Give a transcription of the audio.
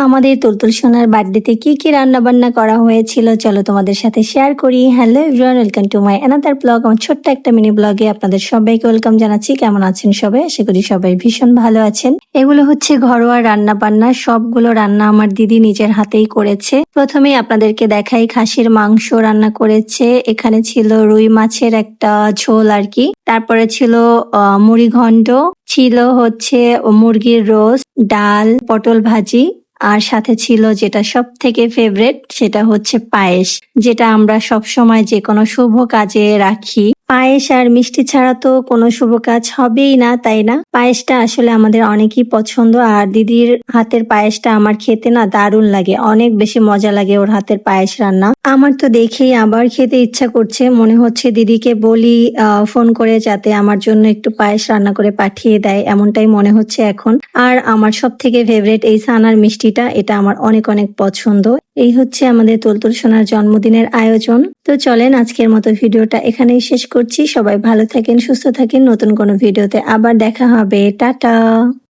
আমাদের তুলতুল সোনার বার্থডেতে কি কি রান্না বান্না করা হয়েছিল চলো তোমাদের সাথে শেয়ার করি। Hello everyone, welcome to my another blog. আমার ছোট্ট একটা মিনি ব্লগে আপনাদের সবাইকে ওয়েলকাম জানাচ্ছি। কেমন আছেন সবাই? আশা করি সবাই ভীষণ ভালো আছেন। এগুলো হচ্ছে ঘরোয়া রান্না বান্না, সবগুলো রান্না আমার দিদি নিজের হাতেই করেছে। প্রথমেই আপনাদেরকে দেখাই, খাসির মাংস রান্না করেছে। এখানে ছিল রুই মাছের একটা ঝোল আর কি, তারপরে ছিল মুড়ি ঘন্ট, ছিল হচ্ছে মুরগির রোস্ট, ডাল, পটল ভাজি, আর সাথে ছিল যেটা সব থেকে ফেভারেট, সেটা হচ্ছে পায়েস, যেটা আমরা সব সময় যে কোনো শুভ কাজে রাখি। পায়েস আর মিষ্টি ছাড়া তো কোনো শুভ কাজ হবেই না, তাই না? পায়েসটা আসলে আমাদের অনেকই পছন্দ, আর দিদির হাতের পায়েসটা আমার খেতে না দারুণ লাগে, অনেক বেশি মজা লাগে ওর হাতের পায়েস রান্না। আমার তো দেখেই আবার খেতে ইচ্ছা করছে, মনে হচ্ছে দিদিকে বলি ফোন করে যাতে আমার জন্য একটু পায়েস রান্না করে পাঠিয়ে দেয়, এমনটাই মনে হচ্ছে এখন। আর আমার সব থেকে ফেভারিট এই ছানার মিষ্টিটা, এটা আমার অনেক অনেক পছন্দ। এই হচ্ছে আমাদের তুলতুল সোনার জন্মদিনের আয়োজন। তো চলেন আজকের মতো ভিডিওটা এখানেই শেষ করছি। সবাই ভালো থাকেন, সুস্থ থাকেন। নতুন কোনো ভিডিওতে আবার দেখা হবে। টাটা।